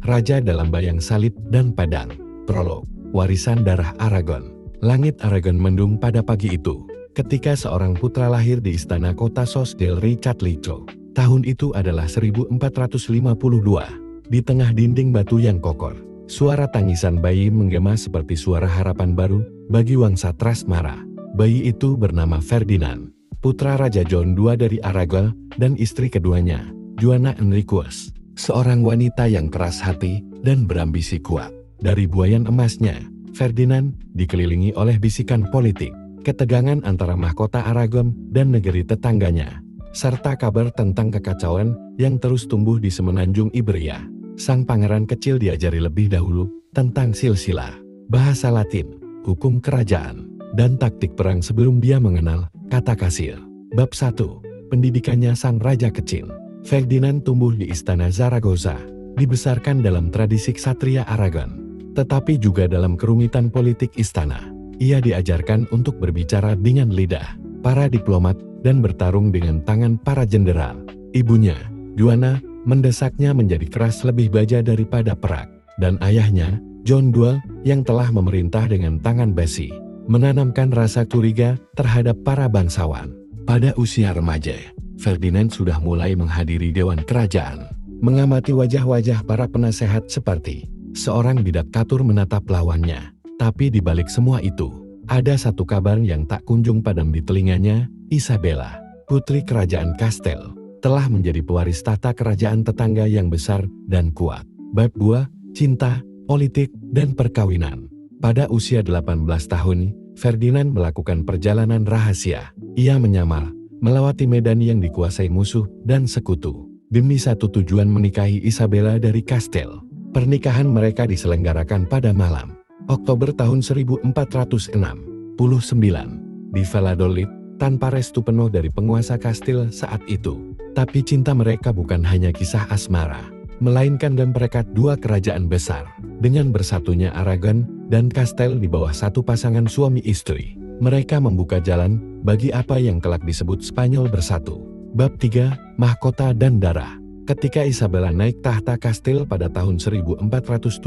Raja dalam bayang salib dan pedang. Prolog. Warisan darah Aragon. Langit Aragon mendung pada pagi itu, ketika seorang putra lahir di istana kota Sos del Ricciatrito. Tahun itu adalah 1452. Di tengah dinding batu yang kokoh, suara tangisan bayi menggema seperti suara harapan baru bagi Wangsa Trasmara. Bayi itu bernama Ferdinand, putra Raja John II dari Aragon, dan istri keduanya, Juana Enriquez, seorang wanita yang keras hati dan berambisi kuat. Dari buayan emasnya, Ferdinand dikelilingi oleh bisikan politik, ketegangan antara mahkota Aragon dan negeri tetangganya, serta kabar tentang kekacauan yang terus tumbuh di semenanjung Iberia. Sang pangeran kecil diajari lebih dahulu tentang silsilah, bahasa Latin, hukum kerajaan, dan taktik perang sebelum dia mengenal kata kasir. Bab 1. Pendidikannya sang raja kecil. Ferdinand tumbuh di istana Zaragoza, dibesarkan dalam tradisi ksatria Aragon, tetapi juga dalam kerumitan politik istana. Ia diajarkan untuk berbicara dengan lidah para diplomat dan bertarung dengan tangan para jenderal. Ibunya, Juana, mendesaknya menjadi keras lebih baja daripada perak, dan ayahnya, John II, yang telah memerintah dengan tangan besi, menanamkan rasa curiga terhadap para bangsawan. Pada usia remaja, Ferdinand sudah mulai menghadiri dewan kerajaan, mengamati wajah-wajah para penasehat seperti seorang diktator menatap lawannya. Tapi di balik semua itu, ada satu kabar yang tak kunjung padam di telinganya. Isabella, putri kerajaan Kastel, telah menjadi pewaris tahta kerajaan tetangga yang besar dan kuat. Bab 2. Cinta, politik, dan perkawinan. Pada usia 18 tahun, Ferdinand melakukan perjalanan rahasia. Ia menyamar, melewati medan yang dikuasai musuh dan sekutu, demi satu tujuan menikahi Isabella dari Kastel. Pernikahan mereka diselenggarakan pada malam Oktober tahun 1469 di Valladolid, tanpa restu penuh dari penguasa Kastil saat itu. Tapi cinta mereka bukan hanya kisah asmara, melainkan dan perekat dua kerajaan besar. Dengan bersatunya Aragon dan Kastel di bawah satu pasangan suami istri, mereka membuka jalan bagi apa yang kelak disebut Spanyol bersatu. Bab 3. Mahkota dan darah. Ketika Isabella naik tahta Kastil pada tahun 1474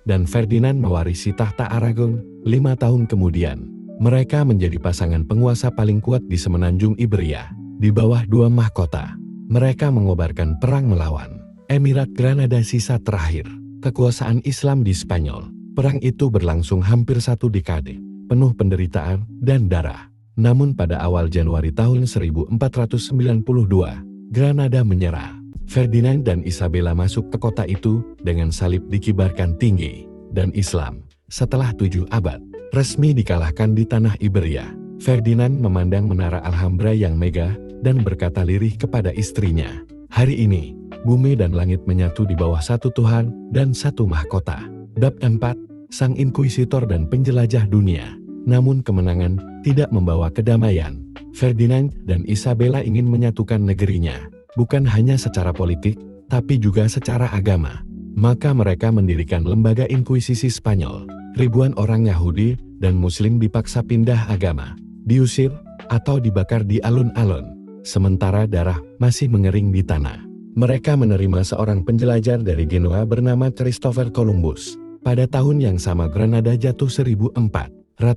dan Ferdinand mewarisi tahta Aragon 5 tahun kemudian, mereka menjadi pasangan penguasa paling kuat di semenanjung Iberia. Di bawah dua mahkota, mereka mengobarkan perang melawan Emirat Granada sisa terakhir kekuasaan Islam di Spanyol. Perang itu berlangsung hampir satu dekade, penuh penderitaan dan darah. Namun pada awal Januari tahun 1492, Granada menyerah. Ferdinand dan Isabella masuk ke kota itu dengan salib dikibarkan tinggi, dan Islam, setelah 7 abad, resmi dikalahkan di tanah Iberia. Ferdinand memandang menara Alhambra yang megah dan berkata lirih kepada istrinya, "Hari ini, bumi dan langit menyatu di bawah satu Tuhan dan satu mahkota." Bab 4. Sang Inkuisitor dan Penjelajah Dunia. Namun kemenangan tidak membawa kedamaian. Ferdinand dan Isabella ingin menyatukan negerinya, bukan hanya secara politik, tapi juga secara agama. Maka mereka mendirikan lembaga Inkuisisi Spanyol. Ribuan orang Yahudi dan Muslim dipaksa pindah agama, diusir, atau dibakar di alun-alun, sementara darah masih mengering di tanah. Mereka menerima seorang penjelajah dari Genoa bernama Christopher Columbus. Pada tahun yang sama Granada jatuh 1492.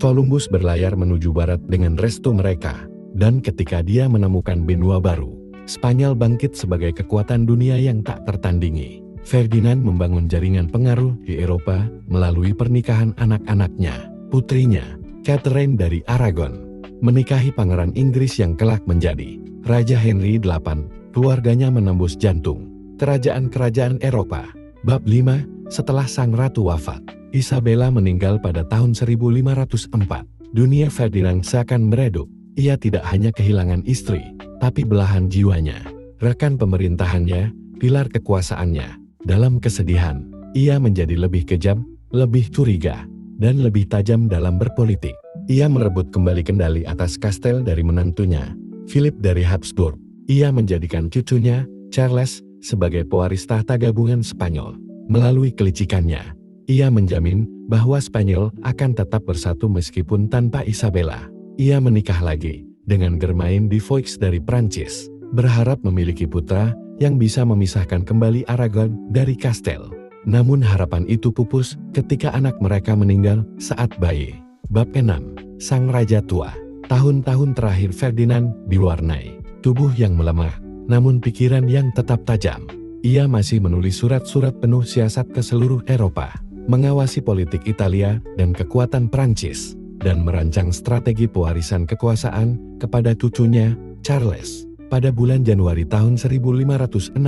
Columbus berlayar menuju barat dengan restu mereka, dan ketika dia menemukan benua baru, Spanyol bangkit sebagai kekuatan dunia yang tak tertandingi. Ferdinand membangun jaringan pengaruh di Eropa melalui pernikahan anak-anaknya. Putrinya, Catherine dari Aragon, menikahi pangeran Inggris yang kelak menjadi Raja Henry VIII. Keluarganya menembus jantung kerajaan-kerajaan Eropa. Bab 5. Setelah sang ratu wafat, Isabella meninggal pada tahun 1504. Dunia Ferdinand seakan meredup. Ia tidak hanya kehilangan istri, tapi belahan jiwanya, rekan pemerintahannya, pilar kekuasaannya. Dalam kesedihan, ia menjadi lebih kejam, lebih curiga, dan lebih tajam dalam berpolitik. Ia merebut kembali kendali atas kastel dari menantunya, Philip dari Habsburg. Ia menjadikan cucunya, Charles, sebagai pewaris tahta gabungan Spanyol. Melalui kelicikannya, ia menjamin bahwa Spanyol akan tetap bersatu meskipun tanpa Isabella. Ia menikah lagi dengan Germain de Foix dari Prancis, berharap memiliki putra yang bisa memisahkan kembali Aragon dari kastel. Namun harapan itu pupus ketika anak mereka meninggal saat bayi. Bab 6. Sang Raja Tua. Tahun-tahun terakhir Ferdinand diwarnai tubuh yang melemah, namun pikiran yang tetap tajam. Ia masih menulis surat-surat penuh siasat ke seluruh Eropa, mengawasi politik Italia dan kekuatan Prancis, dan merancang strategi pewarisan kekuasaan kepada cucunya, Charles. Pada bulan Januari tahun 1516,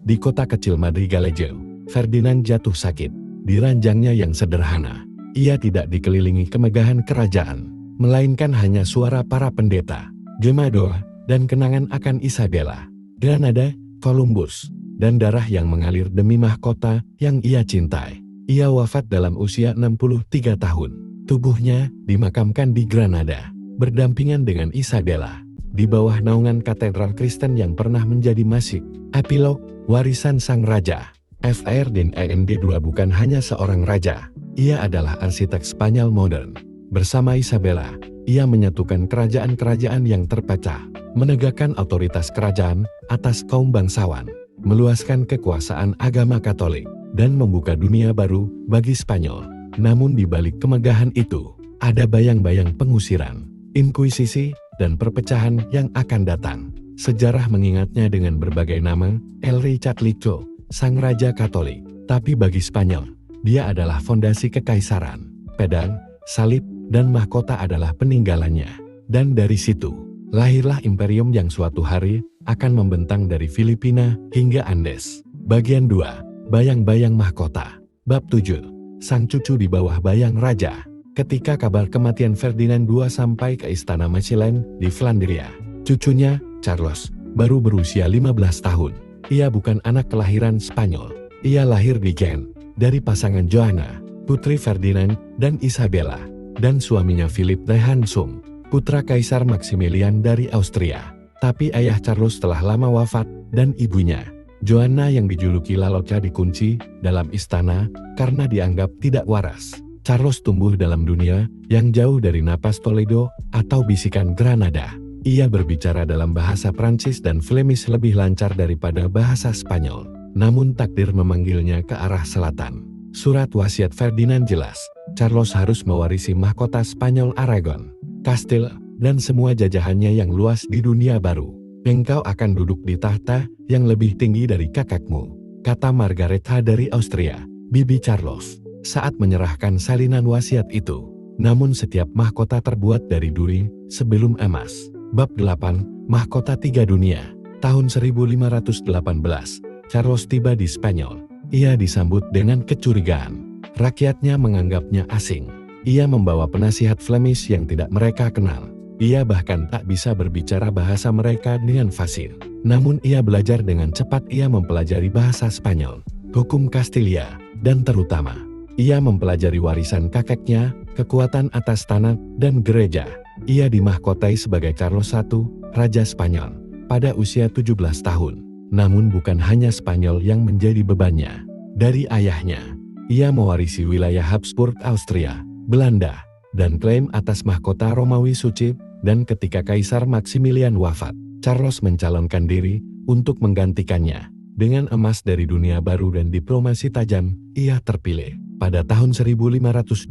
di kota kecil Madrigalejao, Ferdinand jatuh sakit. Di ranjangnya yang sederhana, ia tidak dikelilingi kemegahan kerajaan, melainkan hanya suara para pendeta, Gemador, dan kenangan akan Isabella, Granada, Columbus, dan darah yang mengalir demi mahkota yang ia cintai. Ia wafat dalam usia 63 tahun. Tubuhnya dimakamkan di Granada, berdampingan dengan Isabella, di bawah naungan katedral Kristen yang pernah menjadi masjid. Epilog, warisan sang raja. Ferdinand II bukan hanya seorang raja, ia adalah arsitek Spanyol modern. Bersama Isabella, ia menyatukan kerajaan-kerajaan yang terpecah, menegakkan otoritas kerajaan atas kaum bangsawan, meluaskan kekuasaan agama Katolik, dan membuka dunia baru bagi Spanyol. Namun di balik kemegahan itu, ada bayang-bayang pengusiran, inkuisisi, dan perpecahan yang akan datang. Sejarah mengingatnya dengan berbagai nama, El Rey Catlico, sang raja Katolik. Tapi bagi Spanyol, dia adalah fondasi kekaisaran. Pedang, salib, dan mahkota adalah peninggalannya. Dan dari situ, lahirlah imperium yang suatu hari akan membentang dari Filipina hingga Andes. Bagian 2, bayang-bayang mahkota. Bab 7. Sang cucu di bawah bayang raja. Ketika kabar kematian Ferdinand II sampai ke istana Mechelen di Flandria, cucunya, Charles, baru berusia 15 tahun. Ia bukan anak kelahiran Spanyol. Ia lahir di Gent, dari pasangan Joanna, putri Ferdinand dan Isabella, dan suaminya Philip de Hansung, putra Kaisar Maximilian dari Austria. Tapi ayah Charles telah lama wafat, dan ibunya, Joanna yang dijuluki La Loca, dikunci dalam istana karena dianggap tidak waras. Charles tumbuh dalam dunia yang jauh dari napas Toledo atau bisikan Granada. Ia berbicara dalam bahasa Prancis dan Flemish lebih lancar daripada bahasa Spanyol. Namun takdir memanggilnya ke arah selatan. Surat wasiat Ferdinand jelas, Charles harus mewarisi mahkota Spanyol Aragon, kastil, dan semua jajahannya yang luas di dunia baru. Engkau akan duduk di tahta yang lebih tinggi dari kakakmu, kata Margaretha dari Austria, bibi Charles, saat menyerahkan salinan wasiat itu. Namun setiap mahkota terbuat dari duri sebelum emas. Bab 8, Mahkota Tiga Dunia. Tahun 1518, Charles tiba di Spanyol. Ia disambut dengan kecurigaan. Rakyatnya menganggapnya asing. Ia membawa penasihat Flemish yang tidak mereka kenal. Ia bahkan tak bisa berbicara bahasa mereka dengan fasih. Namun ia belajar dengan cepat. Ia mempelajari bahasa Spanyol, hukum Kastilia, dan terutama, ia mempelajari warisan kakeknya, kekuatan atas tanah, dan gereja. Ia dimahkotai sebagai Charles I, Raja Spanyol, pada usia 17 tahun. Namun bukan hanya Spanyol yang menjadi bebannya. Dari ayahnya, ia mewarisi wilayah Habsburg Austria, Belanda, dan klaim atas mahkota Romawi Suci. Dan ketika Kaisar Maximilian wafat, Charles mencalonkan diri untuk menggantikannya. Dengan emas dari dunia baru dan diplomasi tajam, ia terpilih. Pada tahun 1520,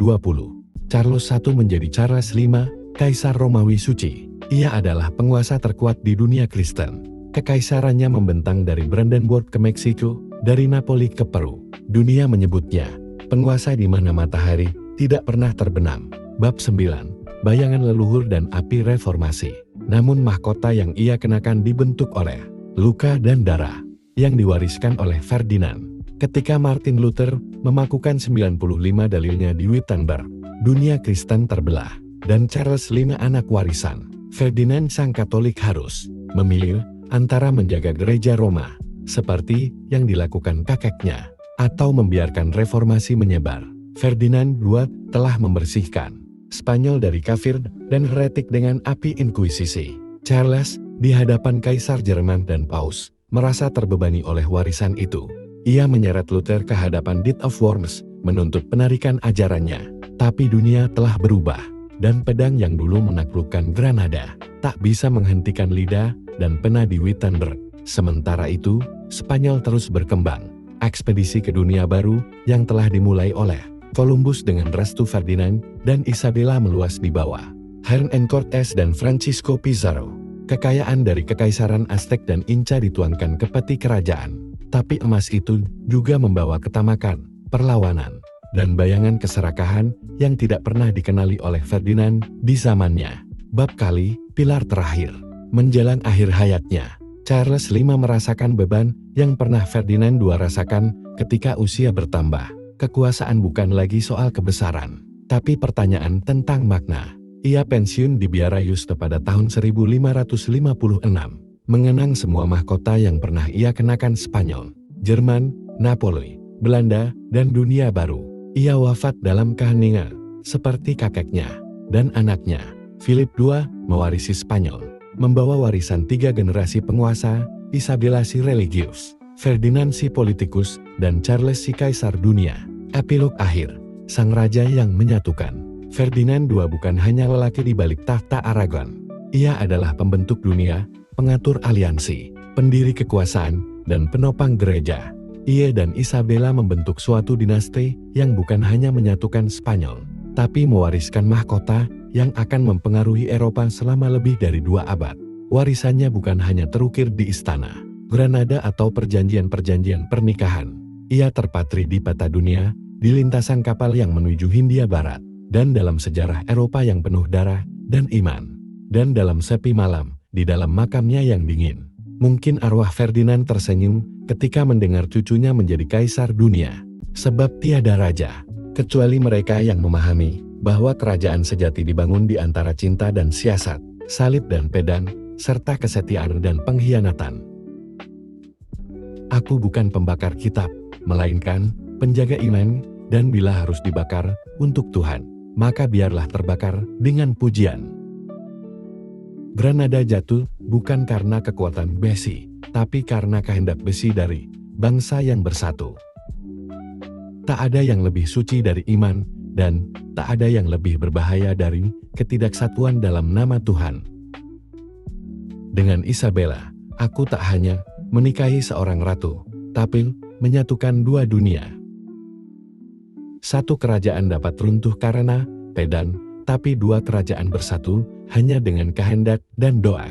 Charles I menjadi Charles V, Kaisar Romawi Suci. Ia adalah penguasa terkuat di dunia Kristen. Kekaisarannya membentang dari Brandenburg ke Meksiko, dari Napoli ke Peru. Dunia menyebutnya penguasa di mana matahari tidak pernah terbenam. Bab 9. Bayangan leluhur dan api reformasi. Namun mahkota yang ia kenakan dibentuk oleh luka dan darah yang diwariskan oleh Ferdinand. Ketika Martin Luther memakukan 95 dalilnya di Wittenberg, dunia Kristen terbelah, dan Charles V anak warisan, Ferdinand sang Katolik harus memilih antara menjaga gereja Roma, seperti yang dilakukan kakeknya, atau membiarkan reformasi menyebar. Ferdinand II telah membersihkan Spanyol dari kafir dan heretik dengan api inkuisisi. Charles, di hadapan Kaisar Jerman dan Paus, merasa terbebani oleh warisan itu. Ia menyeret Luther ke hadapan Diet of Worms, menuntut penarikan ajarannya. Tapi dunia telah berubah, dan pedang yang dulu menaklukkan Granada tak bisa menghentikan lidah dan pena di Wittenberg. Sementara itu, Spanyol terus berkembang. Ekspedisi ke dunia baru yang telah dimulai oleh Columbus dengan restu Ferdinand dan Isabella meluas di bawah Hernán Cortés dan Francisco Pizarro. Kekayaan dari kekaisaran Aztec dan Inca dituangkan ke peti kerajaan. Tapi emas itu juga membawa ketamakan, perlawanan, dan bayangan keserakahan yang tidak pernah dikenali oleh Ferdinand di zamannya. Bab kali, pilar terakhir. Menjelang akhir hayatnya, Charles V merasakan beban yang pernah Ferdinand II rasakan ketika usia bertambah. Kekuasaan bukan lagi soal kebesaran, tapi pertanyaan tentang makna. Ia pensiun di Biara Yuste pada tahun 1556, mengenang semua mahkota yang pernah ia kenakan Spanyol, Jerman, Napoli, Belanda, dan dunia baru. Ia wafat dalam keheningan, seperti kakeknya dan anaknya. Philip II mewarisi Spanyol, membawa warisan 3 generasi penguasa, Isabella si religius, Ferdinand si politikus, dan Charles si kaisar dunia. Epilog akhir, sang raja yang menyatukan. Ferdinand II bukan hanya lelaki di balik tahta Aragon. Ia adalah pembentuk dunia, pengatur aliansi, pendiri kekuasaan, dan penopang gereja. Ia dan Isabella membentuk suatu dinasti yang bukan hanya menyatukan Spanyol, tapi mewariskan mahkota yang akan mempengaruhi Eropa selama lebih dari 2 abad. Warisannya bukan hanya terukir di istana, Granada atau perjanjian-perjanjian pernikahan. Ia terpatri di peta dunia, di lintasan kapal yang menuju Hindia Barat, dan dalam sejarah Eropa yang penuh darah dan iman. Dan dalam sepi malam, di dalam makamnya yang dingin. Mungkin arwah Ferdinand tersenyum ketika mendengar cucunya menjadi kaisar dunia. Sebab tiada raja, kecuali mereka yang memahami bahwa kerajaan sejati dibangun di antara cinta dan siasat, salib dan pedang, serta kesetiaan dan pengkhianatan. Aku bukan pembakar kitab, melainkan penjaga iman, dan bila harus dibakar untuk Tuhan, maka biarlah terbakar dengan pujian. Granada jatuh bukan karena kekuatan besi, tapi karena kehendak besi dari bangsa yang bersatu. Tak ada yang lebih suci dari iman, dan tak ada yang lebih berbahaya dari ketidaksatuan dalam nama Tuhan. Dengan Isabella, aku tak hanya menikahi seorang ratu, tapi menyatukan 2 dunia. Satu kerajaan dapat runtuh karena pedang, tapi 2 kerajaan bersatu hanya dengan kehendak dan doa.